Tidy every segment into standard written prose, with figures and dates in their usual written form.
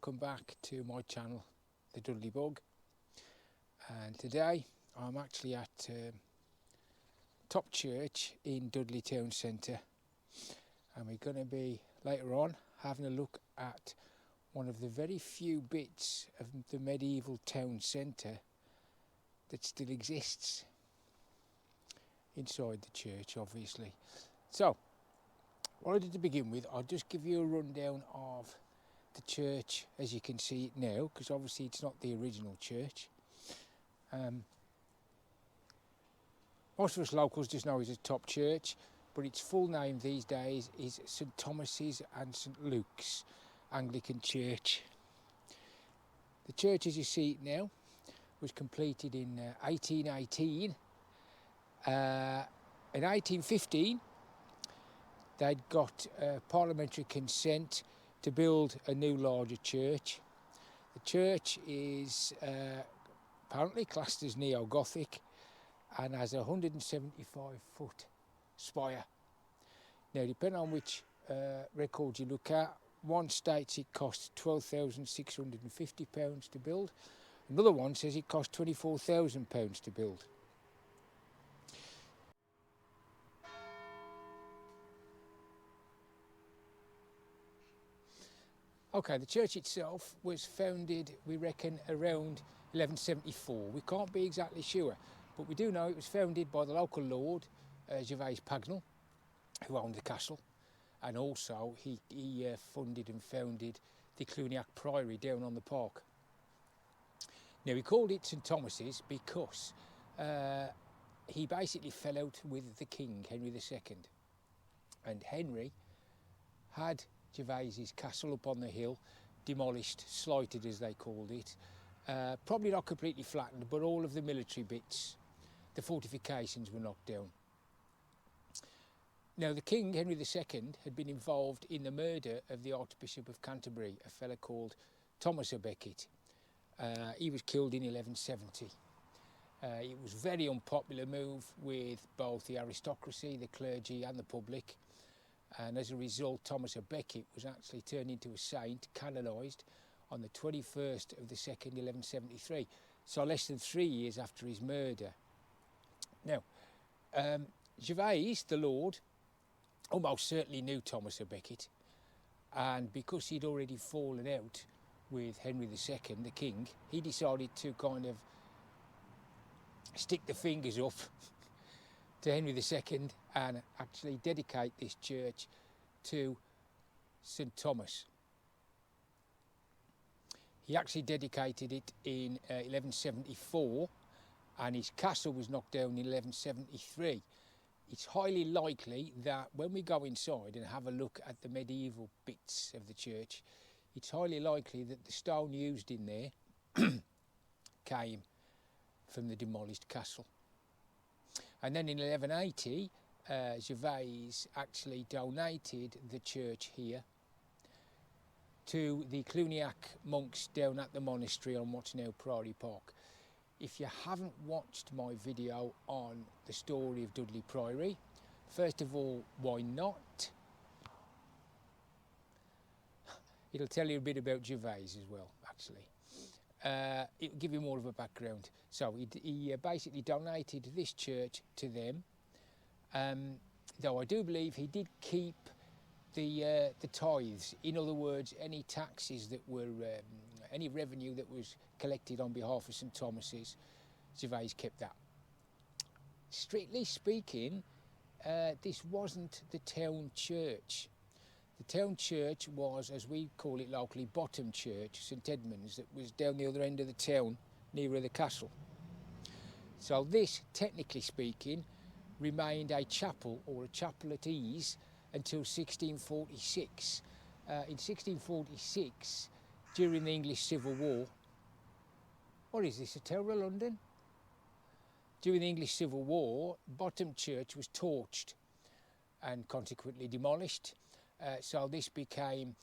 welcome back to my channel, the Dudley Bug. And today I'm actually at Top Church in Dudley Town Centre, and we're going to be later on having a look at one of the very few bits of the medieval town centre that still exists inside the church, obviously. So what I did to begin with, I'll just give you a rundown of the church as you can see it now, because obviously it's not the original church. Most of us locals just know it's a Top Church, but its full name these days is St Thomas's and St Luke's Anglican Church. The church as you see it now was completed in 1818. In 1815 they'd got parliamentary consent to build a new larger church. The church is apparently classed as neo-Gothic and has a 175-foot spire. Now, depending on which record you look at, one states it costs £12,650 to build, another one says it costs £24,000 to build. Okay, the church itself was founded, we reckon, around 1174. We can't be exactly sure, but we do know it was founded by the local lord, Gervase Pagnell, who owned the castle, and also he funded and founded the Cluniac Priory down on the park. Now, he called it St Thomas's because he basically fell out with the king, Henry II, and Henry had Gervase's castle up on the hill demolished, slighted as they called it. Probably not completely flattened, but all of the military bits, the fortifications, were knocked down. Now, the king, Henry II, had been involved in the murder of the Archbishop of Canterbury, a fellow called Thomas à Becket. He was killed in 1170. It was a very unpopular move with both the aristocracy, the clergy and the public. And as a result, Thomas à Becket was actually turned into a saint, canonised, on the 21st of the 2nd, 1173, so less than 3 years after his murder. Now, Gervase, the lord, almost certainly knew Thomas à Becket, and because he'd already fallen out with Henry II, the king, he decided to kind of stick the fingers up to Henry II and actually dedicate this church to St Thomas. He actually dedicated it in 1174, and his castle was knocked down in 1173. It's highly likely that when we go inside and have a look at the medieval bits of the church, it's highly likely that the stone used in there came from the demolished castle. And then in 1180, Gervase actually donated the church here to the Cluniac monks down at the monastery on what's now Priory Park. If you haven't watched my video on the story of Dudley Priory, first of all, why not? It'll tell you a bit about Gervase as well, actually. It'll give you more of a background. So he basically donated this church to them, though I do believe he did keep the tithes. In other words, any taxes that were, any revenue that was collected on behalf of St Thomas's, Gervase kept that. Strictly speaking, this wasn't the town church. The town church was, as we call it locally, Bottom Church, St Edmund's, that was down the other end of the town, nearer the castle. So this, technically speaking, remained a chapel, or a chapel at ease, until 1646. In 1646, during the English Civil War, what is this, a Tower of London? During the English Civil War, Bottom Church was torched and consequently demolished. So this became,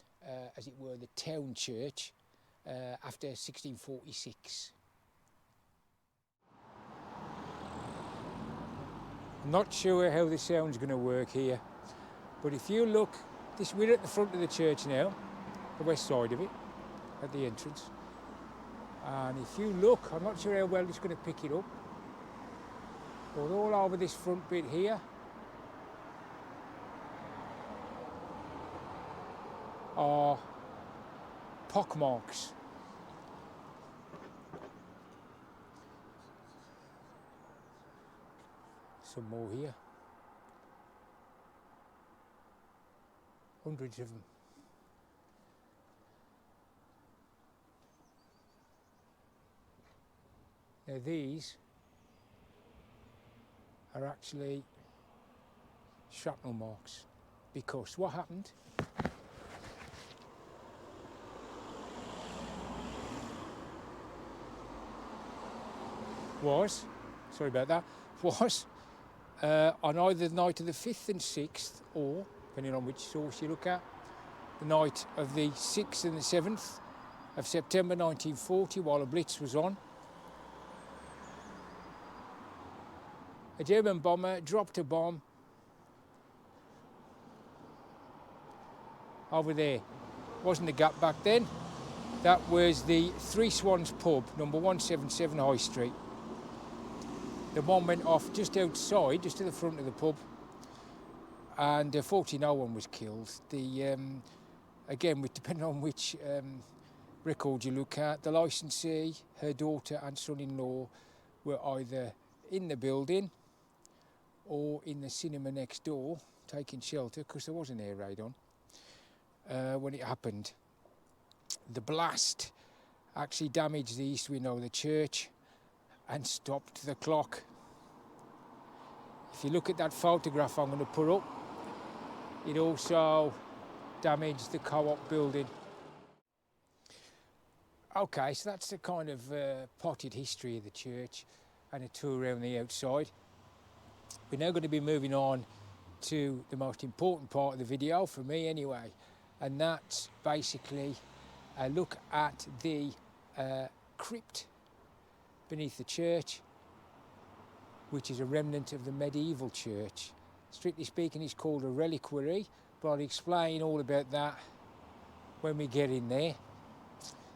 as it were, the town church after 1646. I'm not sure how the sound's going to work here, but if you look, we're at the front of the church now, the west side of it. at the entrance. And if you look, I'm not sure how well it's going to pick it up, but all over this front bit here are pock marks. Some more here. Hundreds of them. Now these are actually shrapnel marks, because what happened was, sorry about that, was on either the night of the 5th and 6th, or, depending on which source you look at, the night of the 6th and the 7th of September 1940, while a blitz was on, a German bomber dropped a bomb over there. Wasn't a gap back then. That was the Three Swans pub, number 177 High Street. The bomb went off just outside, just to the front of the pub, and fortunately no one was killed. The again, depending on which record you look at, the licensee, her daughter and son-in-law were either in the building or in the cinema next door, taking shelter, because there was an air raid on when it happened. The blast actually damaged the east window of the church and stopped the clock. If you look at that photograph I'm going to put up, it also damaged the co-op building. Okay, so that's the kind of potted history of the church and a tour around the outside. We're now going to be moving on to the most important part of the video, for me anyway, and that's basically a look at the crypt beneath the church, which is a remnant of the medieval church. Strictly speaking, it's called a reliquary, but I'll explain all about that when we get in there.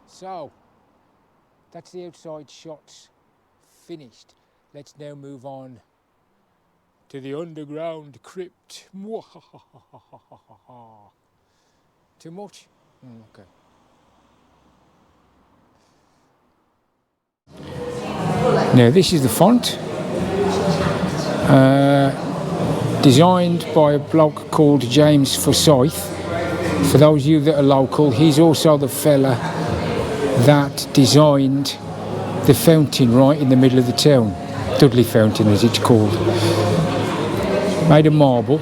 So, that's the outside shots finished. Let's now move on to the underground crypt. Too much? Okay. Now this is the font, designed by a bloke called James Forsyth. For those of you that are local, he's also the fella that designed the fountain right in the middle of the town, Dudley Fountain as it's called. Made of marble,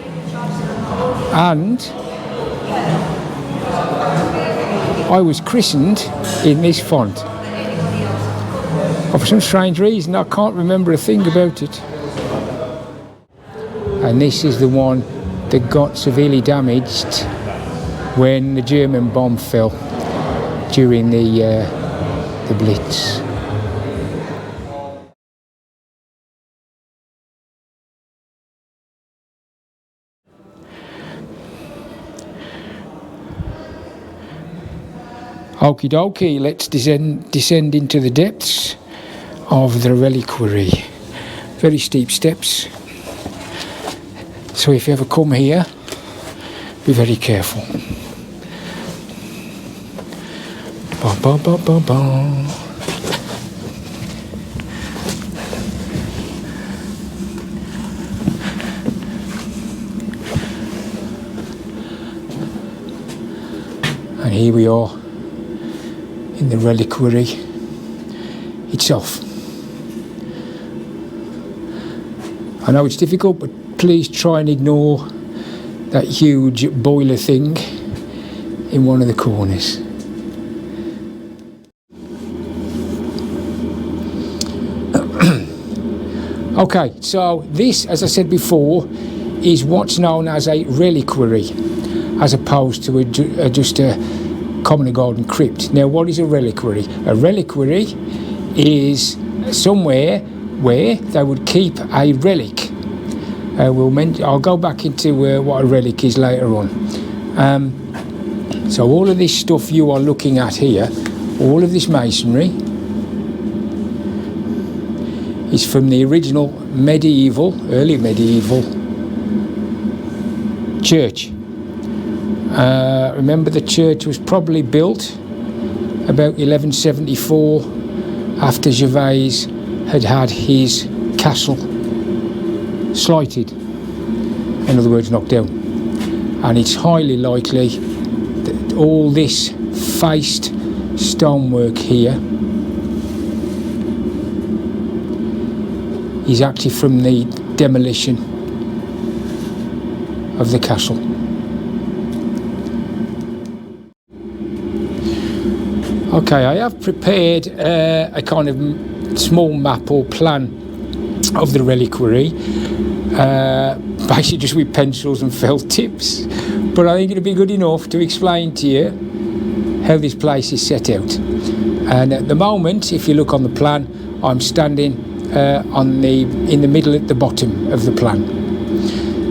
and I was christened in this font. For some strange reason, I can't remember a thing about it. And this is the one that got severely damaged when the German bomb fell during the Blitz. Okie dokie, let's descend into the depths of the reliquary. Very steep steps, so if you ever come here, be very careful. Ba ba ba ba ba. And here we are in the reliquary itself. I know it's difficult, but please try and ignore that huge boiler thing in one of the corners. Okay, so this, as I said before, is what's known as a reliquary, as opposed to just a common garden crypt. Now, what is a reliquary? A reliquary is somewhere where they would keep a relic. I'll go back into what a relic is later on. So all of this stuff you are looking at here all of this masonry is from the original early medieval church. Remember, the church was probably built about 1174 after Gervase had his castle slighted, in other words knocked down, and it's highly likely that all this faced stonework here is actually from the demolition of the castle. Okay, I have prepared a kind of small map or plan of the reliquary, basically just with pencils and felt tips, but I think it'll be good enough to explain to you how this place is set out. And at the moment, if you look on the plan, I'm standing in the middle at the bottom of the plan.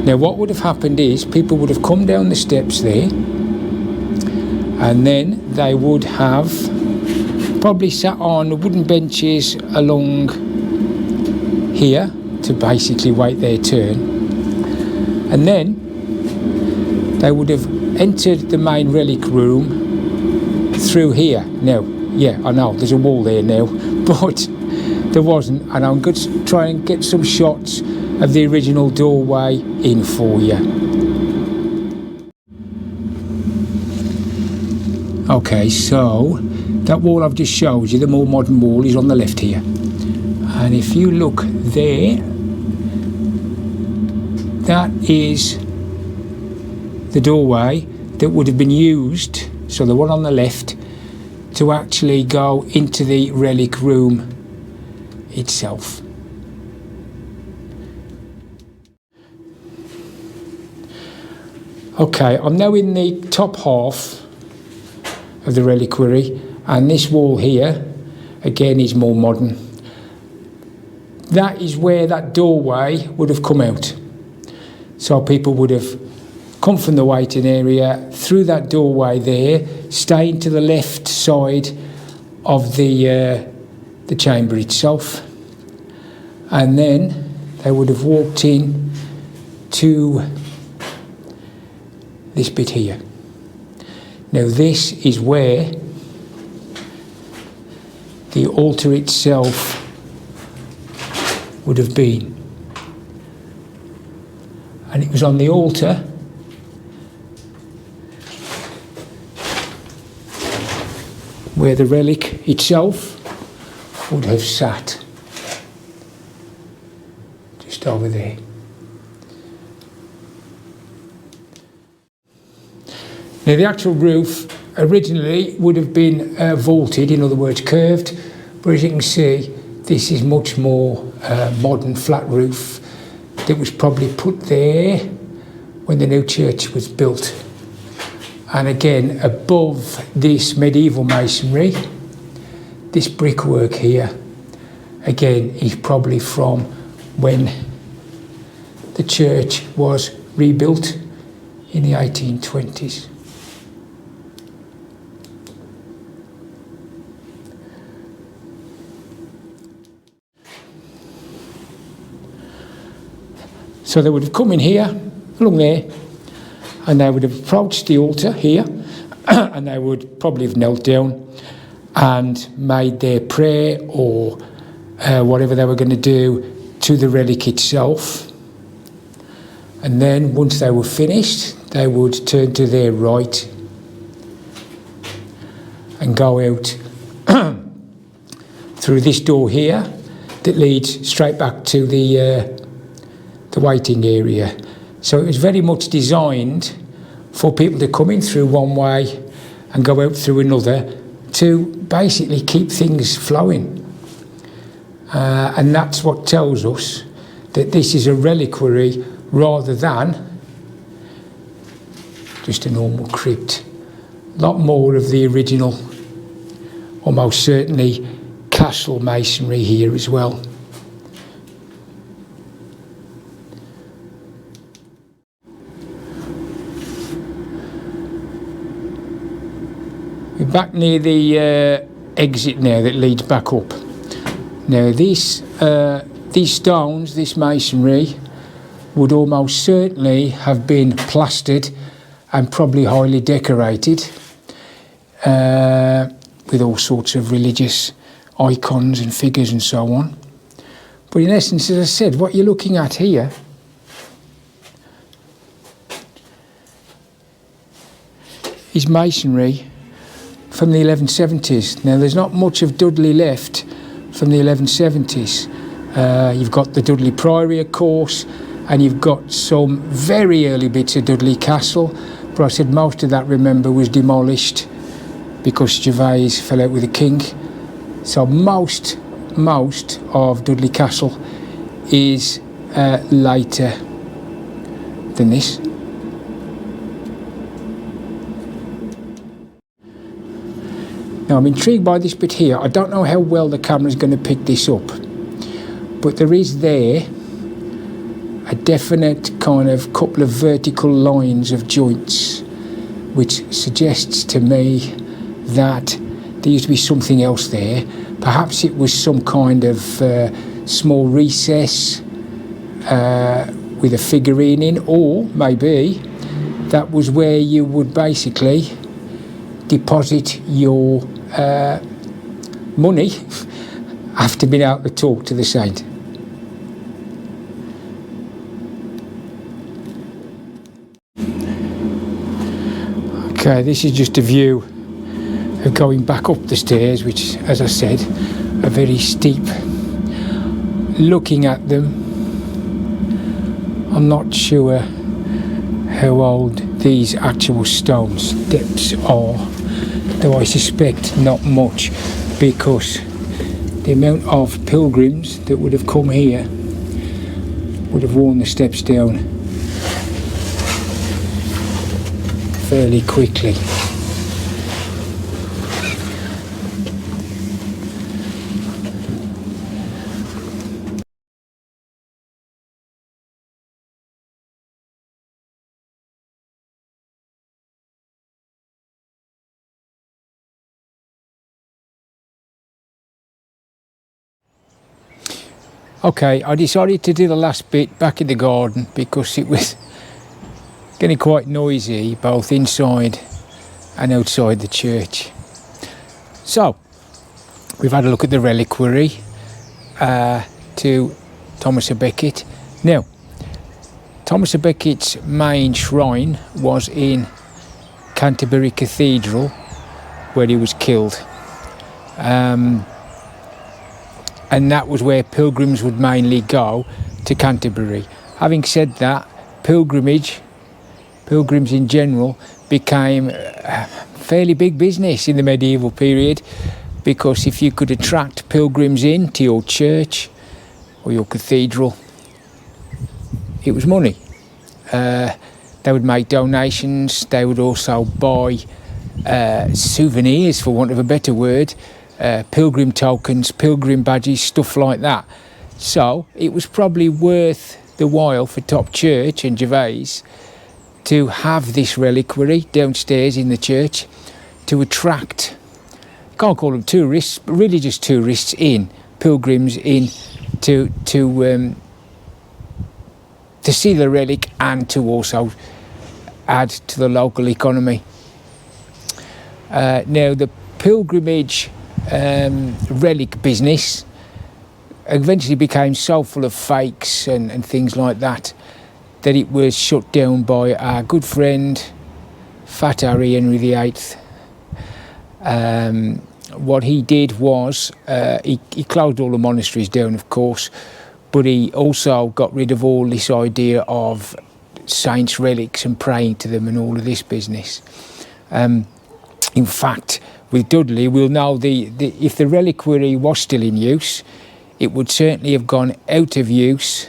Now what would have happened is people would have come down the steps there, and then they would have probably sat on wooden benches along here to basically wait their turn, and then they would have entered the main relic room through here. Now, yeah, I know there's a wall there now, but there wasn't, and I'm going to try and get some shots of the original doorway in for you. Okay, so that wall I've just showed you, the more modern wall, is on the left here, and if you look there, that is the doorway that would have been used, so the one on the left, to actually go into the relic room itself. Okay, I'm now in the top half of the reliquary, and this wall here again is more modern. That is where that doorway would have come out, so people would have come from the waiting area through that doorway there, staying to the left side of the chamber itself, and then they would have walked in to this bit here. Now this is where the altar itself would have been, and it was on the altar where the relic itself would have sat, just over there. Now the actual roof originally would have been vaulted, in other words curved, but as you can see this is much more modern flat roof that was probably put there when the new church was built. And again, above this medieval masonry, this brickwork here, again, is probably from when the church was rebuilt in the 1820s. So they would have come in here, along there, and they would have approached the altar here, and they would probably have knelt down and made their prayer or whatever they were going to do to the relic itself. And then once they were finished, they would turn to their right and go out through this door here that leads straight back to the waiting area. So it was very much designed for people to come in through one way and go out through another to basically keep things flowing. And that's what tells us that this is a reliquary rather than just a normal crypt. A lot more of the original, almost certainly, castle masonry here as well. We're back near the exit now that leads back up. Now these stones, this masonry, would almost certainly have been plastered and probably highly decorated with all sorts of religious icons and figures and so on. But in essence, as I said, what you're looking at here is masonry from the 1170s. Now, there's not much of Dudley left from the 1170s. You've got the Dudley Priory, of course, and you've got some very early bits of Dudley Castle, but I said most of that, remember, was demolished because Gervais fell out with the king. So most of Dudley Castle is later than this. Now, I'm intrigued by this bit here. I don't know how well the camera's going to pick this up, but there is there a definite kind of couple of vertical lines of joints, which suggests to me that there used to be something else there. Perhaps it was some kind of small recess with a figurine in, or maybe that was where you would basically deposit your money after being out to talk to the saint. Okay, this is just a view of going back up the stairs, which, as I said, are very steep. Looking at them, I'm not sure how old these actual stone steps are, though I suspect not much, because the amount of pilgrims that would have come here would have worn the steps down fairly quickly. Okay, I decided to do the last bit back in the garden because it was getting quite noisy both inside and outside the church. So, we've had a look at the reliquary to Thomas a Becket. Now, Thomas a Becket's main shrine was in Canterbury Cathedral, where he was killed. And that was where pilgrims would mainly go, to Canterbury. Having said that, pilgrims in general became a fairly big business in the medieval period, because if you could attract pilgrims into your church or your cathedral, it was money. They would make donations, they would also buy souvenirs, for want of a better word, pilgrim tokens, pilgrim badges, stuff like that. So it was probably worth the while for Top Church and Gervais to have this reliquary downstairs in the church to attract, can't call them tourists, but religious tourists in, pilgrims in, to see the relic and to also add to the local economy. Now, the pilgrimage relic business eventually became so full of fakes and things like that it was shut down by our good friend Fat Harry Henry VIII. What he did was he closed all the monasteries down, of course, but he also got rid of all this idea of saints' relics and praying to them and all of this business. In fact, with Dudley, we'll know if the reliquary was still in use, it would certainly have gone out of use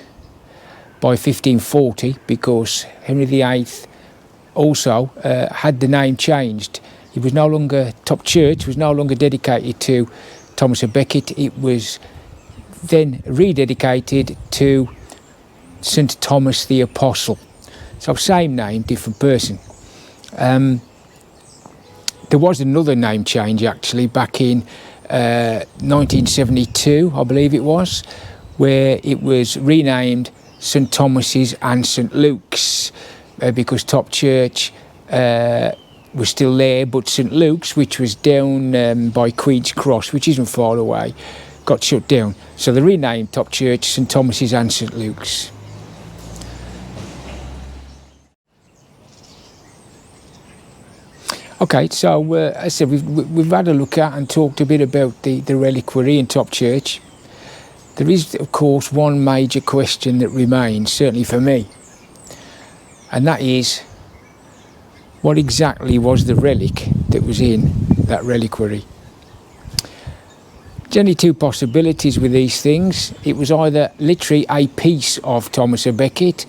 by 1540, because Henry VIII also had the name changed. It was no longer, Top Church was no longer dedicated to Thomas a Becket. It was then rededicated to St Thomas the Apostle. So same name, different person. There was another name change actually back in 1972, I believe it was, where it was renamed St Thomas's and St Luke's, because Top Church was still there, but St Luke's, which was down by Queen's Cross, which isn't far away, got shut down. So they renamed Top Church St Thomas's and St Luke's. Okay, so as I said, we've had a look at and talked a bit about the reliquary in Top Church. There is, of course, one major question that remains, certainly for me, and that is, what exactly was the relic that was in that reliquary? There's only two possibilities with these things. It was either literally a piece of Thomas à Becket.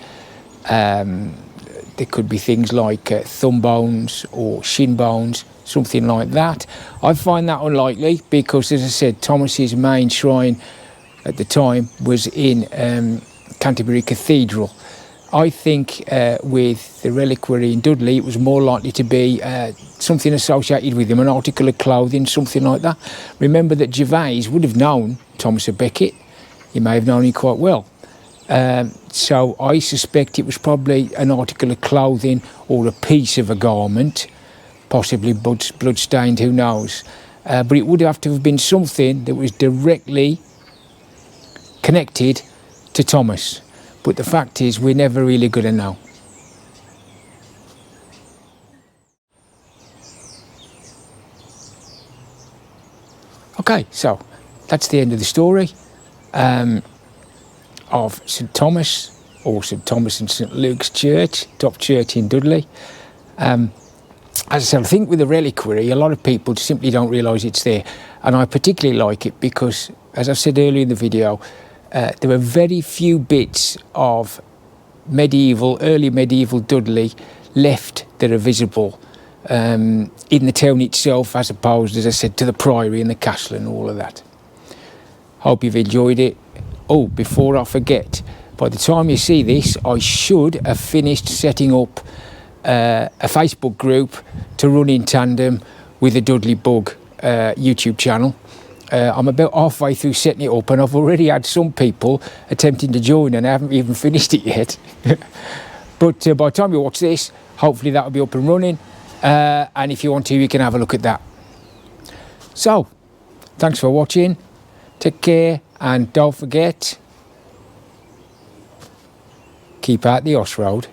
There could be things like thumb bones or shin bones, something like that. I find that unlikely because, as I said, Thomas's main shrine at the time was in Canterbury Cathedral. I think with the reliquary in Dudley, it was more likely to be something associated with him, an article of clothing, something like that. Remember that Gervase would have known Thomas à Becket. He may have known him quite well. So I suspect it was probably an article of clothing or a piece of a garment, possibly blood-stained, who knows. But it would have to have been something that was directly connected to Thomas. But the fact is, we're never really going to know. Okay, so that's the end of the story of St Thomas, or St Thomas and St Luke's Church, Top Church in Dudley. As I said, I think with the reliquary, a lot of people simply don't realise it's there. And I particularly like it because, as I said earlier in the video, there were very few bits of early medieval Dudley left that are visible in the town itself, as opposed, as I said, to the priory and the castle and all of that. Hope you've enjoyed it. Oh, before I forget, by the time you see this, I should have finished setting up a Facebook group to run in tandem with the Dudley Bug YouTube channel. I'm about halfway through setting it up, and I've already had some people attempting to join, and I haven't even finished it yet. But by the time you watch this, hopefully that'll be up and running, and if you want to, you can have a look at that. So, thanks for watching, take care, and don't forget, keep out the Oss Road.